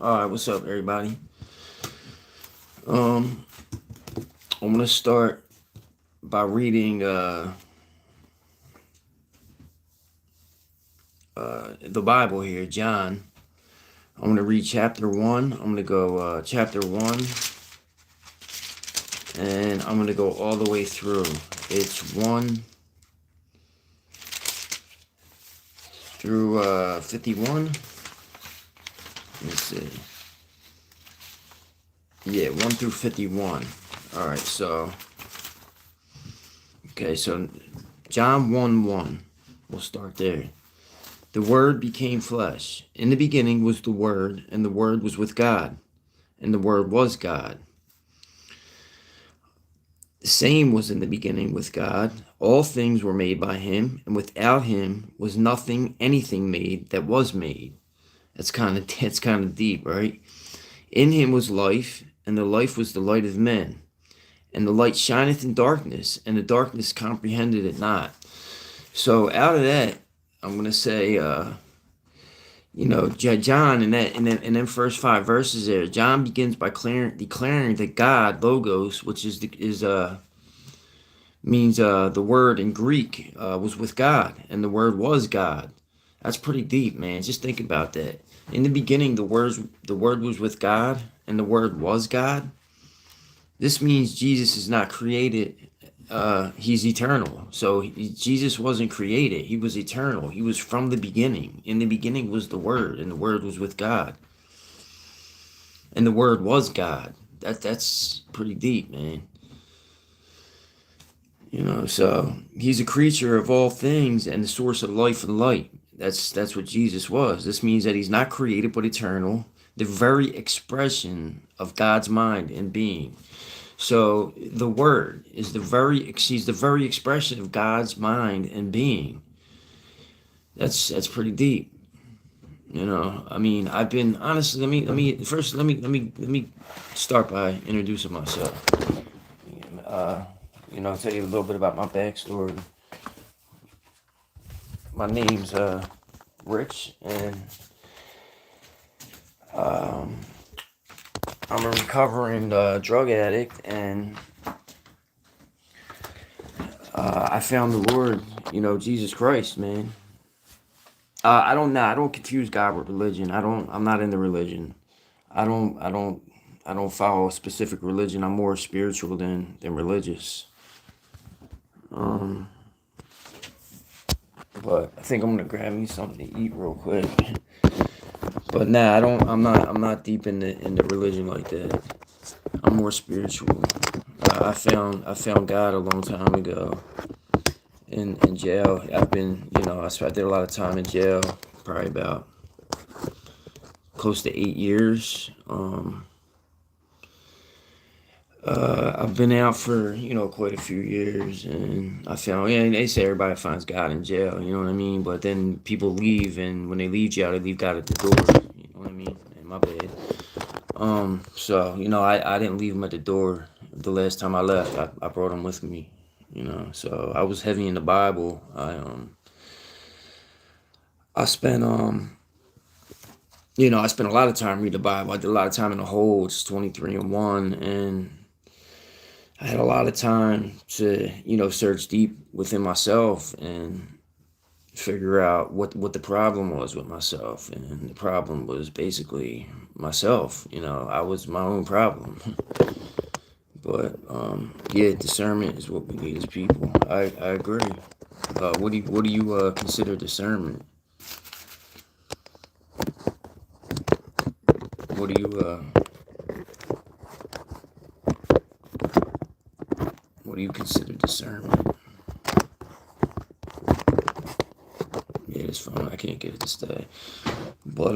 All right, what's up, everybody? Um, I'm gonna start by reading the Bible here, John. I'm gonna read chapter one. I'm gonna go chapter one, and I'm gonna go all the way through. It's 1 through 51. Let's see. Yeah, 1 through 51. All right, so so John 1:1. We'll start there. The Word became flesh. In the beginning was the Word, and the Word was with God, and the Word was God. The same was in the beginning with God. All things were made by him, and without him was anything made that was made. That's kind of deep, right? In him was life, and the life was the light of men. And the light shineth in darkness, and the darkness comprehended it not. So out of that, I'm gonna say, John in them first 5 verses there, John begins by declaring that God, Logos, which means the word in Greek was with God, and the word was God. That's pretty deep, man. Just think about that. In the beginning, the word was with God, and the word was God. This means Jesus is not created. He's eternal. So Jesus wasn't created. He was eternal. He was from the beginning. In the beginning was the Word, and the Word was with God, and the Word was God. That's pretty deep, man. So he's a creature of all things and the source of life and light. That's what Jesus was. This means that he's not created but eternal, the very expression of God's mind and being. So the Word is he's the very expression of God's mind and being. That's pretty deep. I mean, I've been honestly. Let me start by introducing myself. Tell you a little bit about my backstory. My name's Rich, and um, I'm a recovering drug addict, and I found the Lord, Jesus Christ, man. I don't know. I don't confuse God with religion. I'm not into religion. I don't. I don't. I don't follow a specific religion. I'm more spiritual than religious. Um, but I think I'm gonna grab me something to eat real quick. But nah, I don't. I'm not deep into religion like that. I'm more spiritual. I found God a long time ago in jail. I did a lot of time in jail, probably about close to 8 years. I've been out for quite a few years, and I found, yeah, they say everybody finds God in jail. You know what I mean? But then people leave, and when they leave jail, they leave God at the door. You know what I mean? And my bad. So I didn't leave him at the door. The last time I left, I brought him with me. So I was heavy in the Bible. I spent I spent a lot of time reading the Bible. I did a lot of time in the Holds, 23 and 1, and I had a lot of time to search deep within myself and figure out what the problem was with myself. And the problem was basically myself. I was my own problem. But yeah, discernment is what we need as people. I agree. What do you consider discernment? What do you what do you consider discernment? Yeah, it's fine. I can't get it to stay. But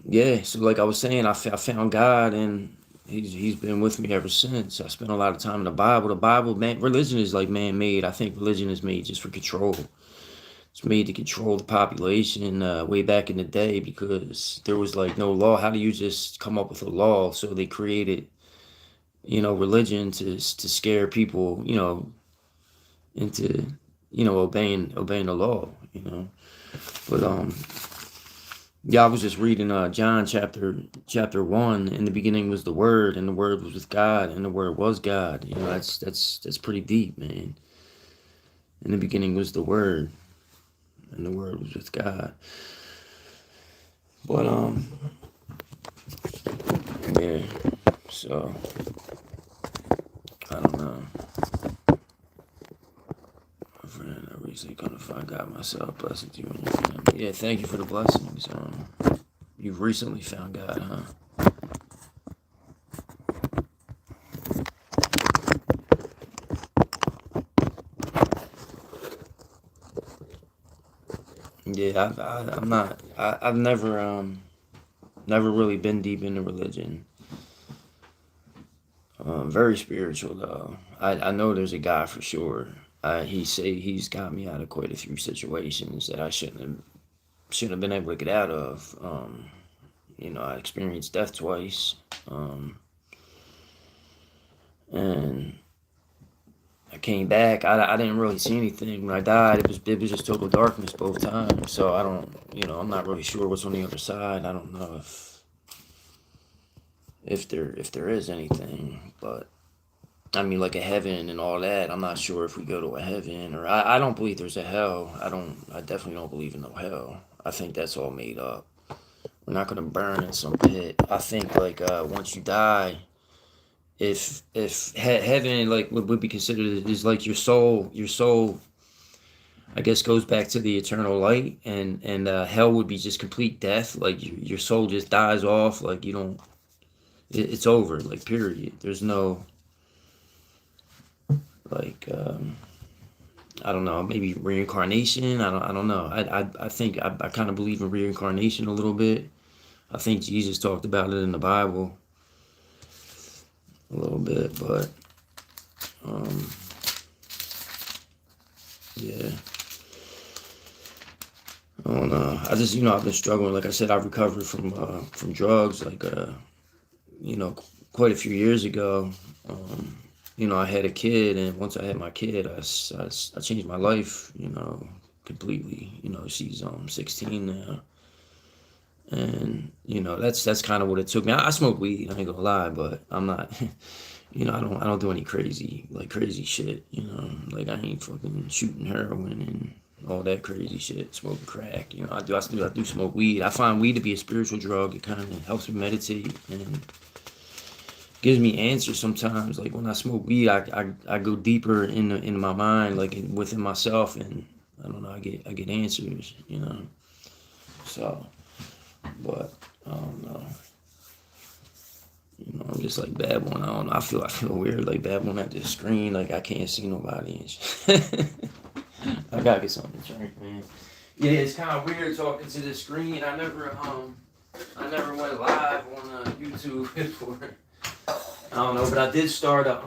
yeah. So like I was saying, I found God, and he's been with me ever since. I spent a lot of time in the Bible. The Bible, man, religion is like man made. I think religion is made just for control. It's made to control the population way back in the day, because there was like no law. How do you just come up with a law? So they created, religion to scare people, into, obeying the law. But Yeah, I was just reading John chapter 1. In the beginning was the Word, and the Word was with God, and the Word was God. You know, that's pretty deep, man. In the beginning was the Word, and the Word was with God. But yeah. So I don't know. My friend, I recently gonna find God myself. Blessings to you and your family. Yeah, thank you for the blessings. You've recently found God, huh? Yeah, I'm not. I've never really been deep into religion. Very spiritual though. I know there's a God for sure. He's got me out of quite a few situations that I shouldn't have been able to get out of. I experienced death twice, and I came back. I didn't really see anything when I died. It was just total darkness both times. So I don't, I'm not really sure what's on the other side. I don't know if there is anything, but I mean, like a heaven and all that. I'm not sure if we go to a heaven, or I don't believe there's a hell. I definitely don't believe in no hell. I think that's all made up. We're not gonna burn in some pit. I think like once you die, if heaven like would be considered is like your soul I guess goes back to the eternal light, and hell would be just complete death. Like your soul just dies off. Like you don't. It's over. Like period. There's no like I don't know, maybe reincarnation. I don't know. I think I kind of believe in reincarnation a little bit. I think Jesus talked about it in the Bible a little bit, but um, yeah, I don't know. I just I've been struggling. Like I said, I've recovered from drugs. Like you know, quite a few years ago. I had a kid, and once I had my kid, I changed my life. Completely. She's 16 now. And that's kind of what it took me. I smoke weed, I ain't gonna lie, but I'm not. I don't do any crazy shit. Like I ain't fucking shooting heroin and all that crazy shit, smoking crack. I do smoke weed. I find weed to be a spiritual drug. It kind of helps me meditate and gives me answers sometimes. Like when I smoke weed, I go deeper in my mind, like within myself, and I don't know. I get answers. So, but I don't know. I'm just like babbling. I don't know. I feel weird, like babbling at the screen. Like I can't see nobody and shit. I gotta get something to drink, man. Yeah, it's kind of weird talking to the screen. I never went live on YouTube before. I don't know, but I did start a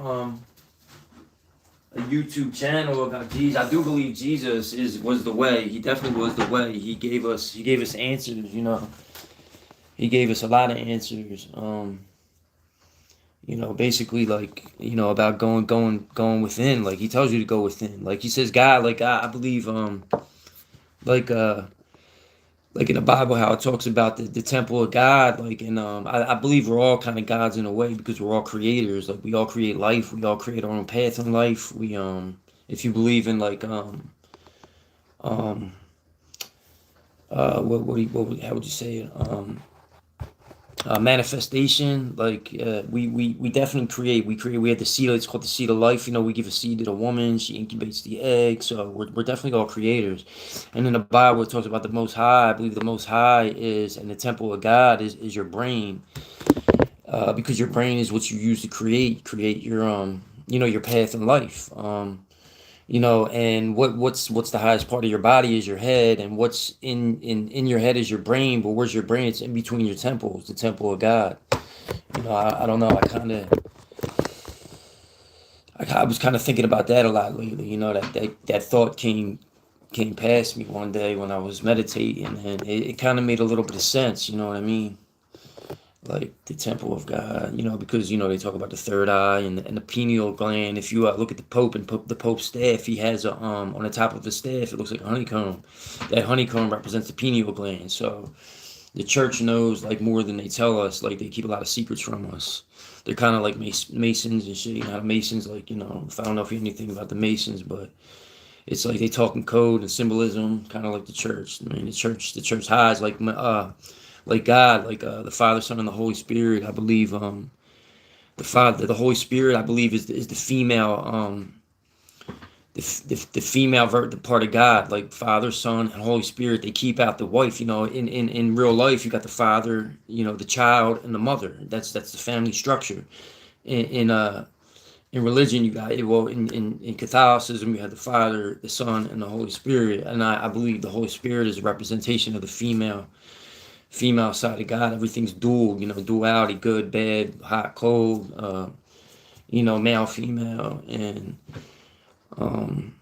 YouTube channel about Jesus. I do believe Jesus was the way. He definitely was the way. He gave us answers. He gave us a lot of answers. Basically like, about going within. Like he tells you to go within. Like he says, God, like I believe, like like in the Bible, how it talks about the temple of God. Like, and I believe we're all kind of gods in a way because we're all creators. Like we all create life. We all create our own path in life. If you believe in like um, how would you say it? Manifestation. Like we definitely create. We have the seed. It's called the seed of life. We give a seed to the woman. She incubates the egg. So we're definitely all creators. And in the Bible, it talks about the Most High. I believe the Most High is, and the temple of God is your brain. Because your brain is what you use to create your your path in life. And what's the highest part of your body is your head, and what's in your head is your brain. But where's your brain? It's in between your temples, the temple of God. I don't know. I was kind of thinking about that a lot lately. That thought came past me one day when I was meditating, and it kind of made a little bit of sense. You know what I mean? Like the temple of God, because they talk about the third eye and the pineal gland. If you look at the Pope and the Pope's staff, he has a on the top of the staff, it looks like a honeycomb. That honeycomb represents the pineal gland. So the church knows like more than they tell us. Like they keep a lot of secrets from us. They're kind of like Masons and shit. You know, Masons, like, you know, if I don't know if you know anything about the Masons, but it's like they talk in code and symbolism, kind of like the church. I mean, the church hides like God, like the Father, Son, and the Holy Spirit. I believe the Holy Spirit, I believe, is the female the female the part of God, like Father, Son, and Holy Spirit. They keep out the wife. You know, in real life, you got the father, you know, the child, and the mother. That's the family structure. In religion, you got it. Well, in Catholicism, you have the Father, the Son, and the Holy Spirit. And I believe the Holy Spirit is a representation of the female side of God. Everything's dual. You know, duality: good, bad, hot, cold. You know, male, female, and um,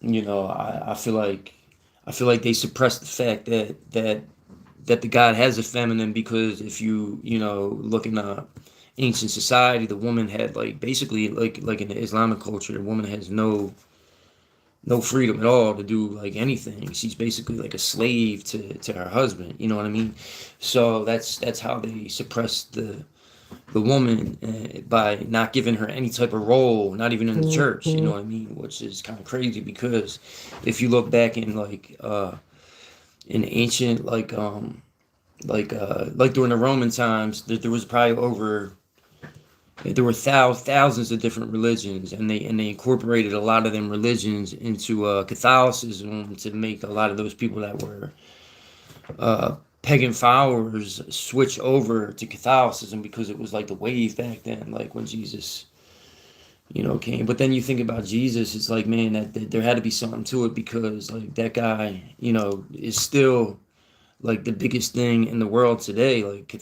you know, I feel like they suppress the fact that the God has a feminine, because if you know, look in ancient society, the woman had like basically like in the Islamic culture, the woman has no freedom at all to do like anything. She's basically like a slave to her husband. You know what I mean? So that's how they suppress the woman, by not giving her any type of role, not even in the church. You know what I mean? Which is kind of crazy, because if you look back in in ancient like during the Roman times, there was probably over there were thousands of different religions, and they incorporated a lot of them religions into Catholicism, to make a lot of those people that were pagan followers switch over to Catholicism, because it was like the wave back then, like when Jesus, you know, came. But then you think about Jesus, it's like, man, that there had to be something to it, because like that guy, you know, is still like the biggest thing in the world today. Like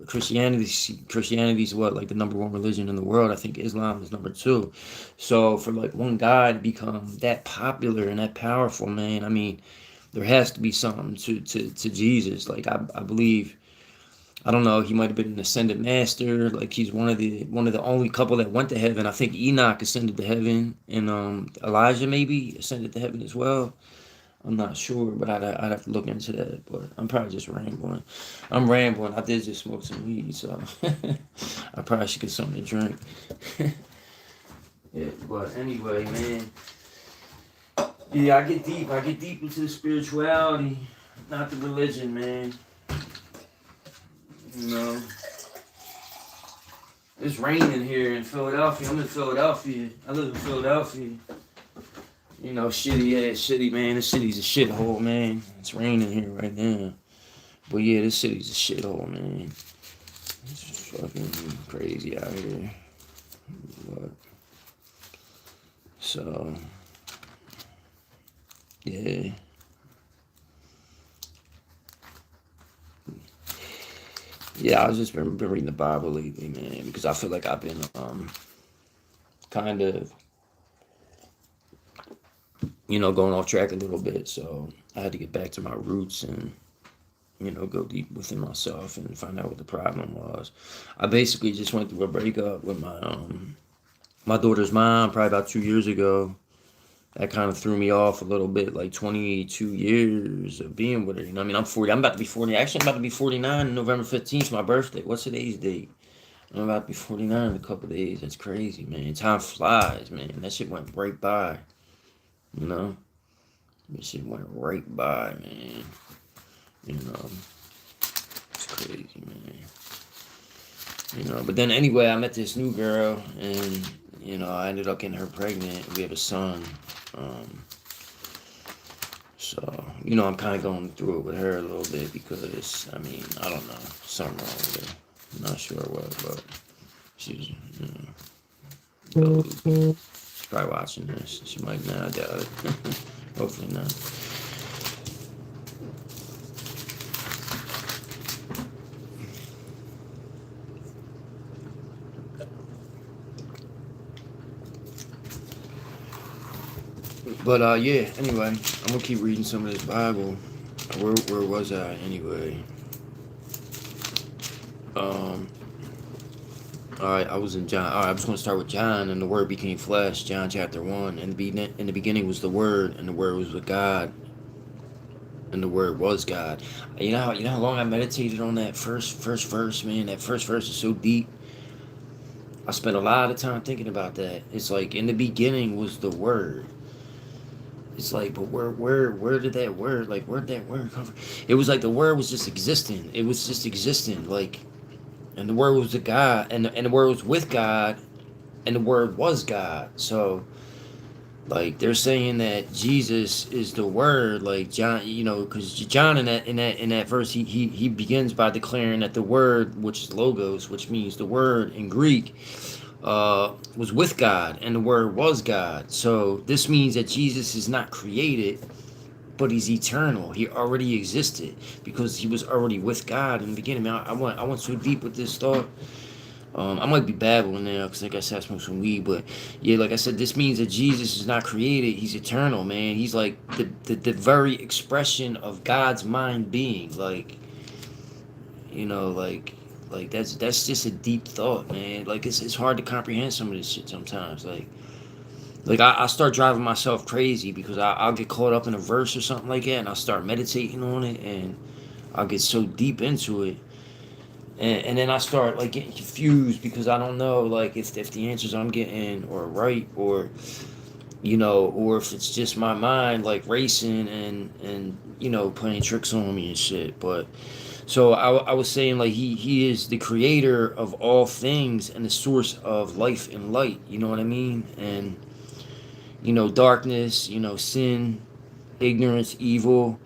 Christianity's what, like the number one religion in the world. I think Islam is number two. So for like one guy to become that popular and that powerful, man, I mean, there has to be something to Jesus. Like I believe, I don't know, he might have been an ascended master. Like he's one of the only couple that went to heaven. I think Enoch ascended to heaven, and Elijah maybe ascended to heaven as well. I'm not sure, but I'd have to look into that. But I'm probably just rambling. I'm rambling. I did just smoke some weed, so I probably should get something to drink. Yeah, but anyway, man. Yeah, I get deep. I get deep into the spirituality, not the religion, man. You know, it's raining here in Philadelphia. I'm in Philadelphia. I live in Philadelphia. You know, shitty, man. This city's a shithole, man. It's raining here right now. But yeah, this city's a shithole, man. It's fucking crazy out here. But, so, yeah. Yeah, I was just been reading the Bible lately, man, because I feel like I've been kind of, you know, going off track a little bit. So I had to get back to my roots and, you know, go deep within myself and find out what the problem was. I basically just went through a breakup with my daughter's mom probably about 2 years ago. That kind of threw me off a little bit, like 22 years of being with her. You know what I mean? I'm 40. I'm about to be 40. Actually, I'm about to be 49 on November 15th, my birthday. What's today's date? I'm about to be 49 in a couple of days. That's crazy, man. Time flies, man. That shit went right by, you know? That shit went right by, man. You know? It's crazy, man. You know, but then anyway, I met this new girl, and, you know, I ended up getting her pregnant. We have a son. So, you know, I'm kind of going through it with her a little bit, because, I mean, I don't know, something wrong with her. I'm not sure what, but she's, you know, she's probably watching this. She might not, I doubt it. Hopefully not. But yeah, anyway, I'm gonna keep reading some of this Bible. Where was I anyway? Um, all right, I was in John. All right, I'm just gonna start with John, and the Word became flesh. John chapter 1. In the beginning was the Word, and the Word was with God, and the Word was God. You know how long I meditated on that first verse, man. That first verse is so deep. I spent a lot of time thinking about that. It's like in the beginning was the Word. It's like, but where did that word, like, where did that word come from? It was like the word was just existing. It was just existing, like, and the word was the God, and the word was with God, and the word was God. So, like, they're saying that Jesus is the word, like John, because John in that verse, he begins by declaring that the word, which is logos, which means the word in Greek, was with God, and the Word was God. So this means that Jesus is not created, but He's eternal. He already existed because He was already with God in the beginning. Man, I went so deep with this thought. I might be babbling now because, like I said, I smoke some weed, but yeah, like I said, this means that Jesus is not created. He's eternal, man. He's like the very expression of God's mind being, like that's just a deep thought, man. Like it's hard to comprehend some of this shit sometimes. Like I start driving myself crazy because I'll get caught up in a verse or something like that, and I'll start meditating on it, and I'll get so deep into it, and then I start like getting confused because I don't know like if the answers I'm getting are right, or if it's just my mind like racing and playing tricks on me and shit. But so I was saying like he is the creator of all things and the source of life and light. You know what I mean? And darkness, sin, ignorance, evil.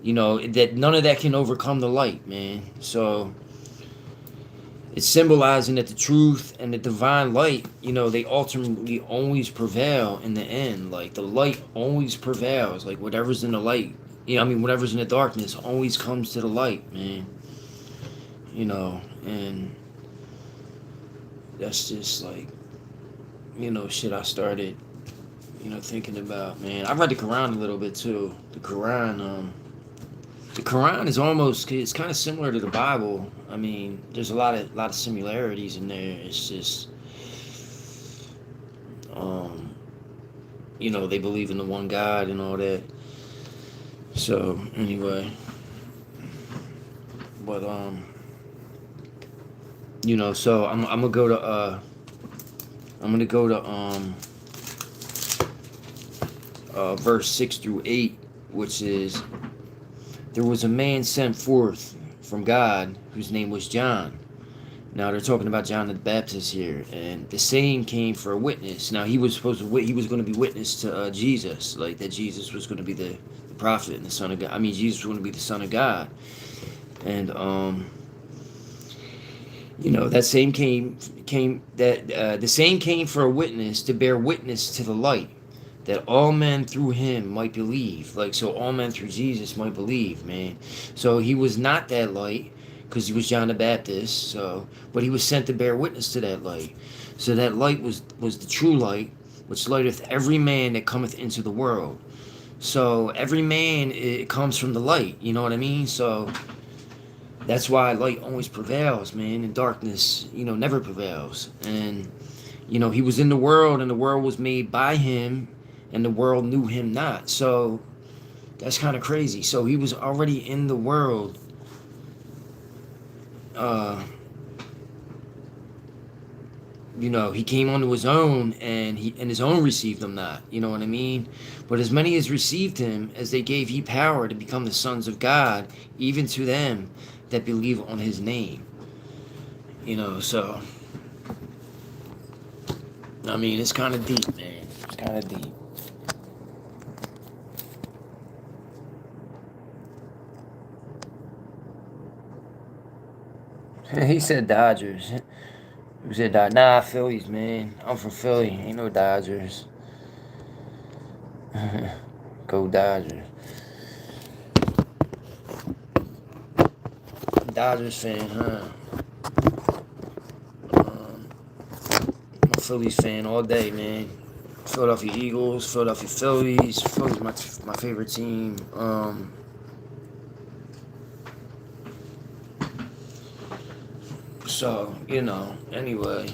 That none of that can overcome the light, man. So it's symbolizing that the truth and the divine light, they ultimately always prevail in the end. Like the light always prevails. Like whatever's in the light, whatever's in the darkness always comes to the light, man. And that's just like, shit I started, thinking about, man. I read the Quran a little bit too. The Quran is it's kind of similar to the Bible. I mean, there's a lot of similarities in there. It's just, they believe in the one God and all that. So anyway, but so I'm gonna go to verse 6 through 8, which is, there was a man sent forth from God whose name was John. Now they're talking about John the Baptist here, and the same came for a witness. Now he was going to be witness to Jesus, like that Jesus was going to be the prophet and the Son of God. I mean, Jesus was going to be the Son of God, and that same the same came for a witness to bear witness to the light, that all men through him might believe. Like, so all men through Jesus might believe, man. So he was not that light because he was John the Baptist. But he was sent to bear witness to that light. So that light was the true light, which lighteth every man that cometh into the world. So every man, it comes from the light. You know what I mean? So that's why light always prevails, man, and darkness, never prevails. And he was in the world, and the world was made by him, and the world knew him not. So that's kind of crazy. So he was already in the world. He came unto his own, and his own received him not. You know what I mean? But as many as received him, as they gave he power to become the sons of God, even to them that believe on his name. So I mean, it's kind of deep, man. It's kind of deep. He said Dodgers. Who said Dodgers? Nah, Phillies, man. I'm from Philly. Ain't no Dodgers. Go Dodgers. Dodgers fan, huh? I'm a Phillies fan all day, man. Philadelphia Eagles, Philadelphia Phillies. Phillies my favorite team. So, anyway.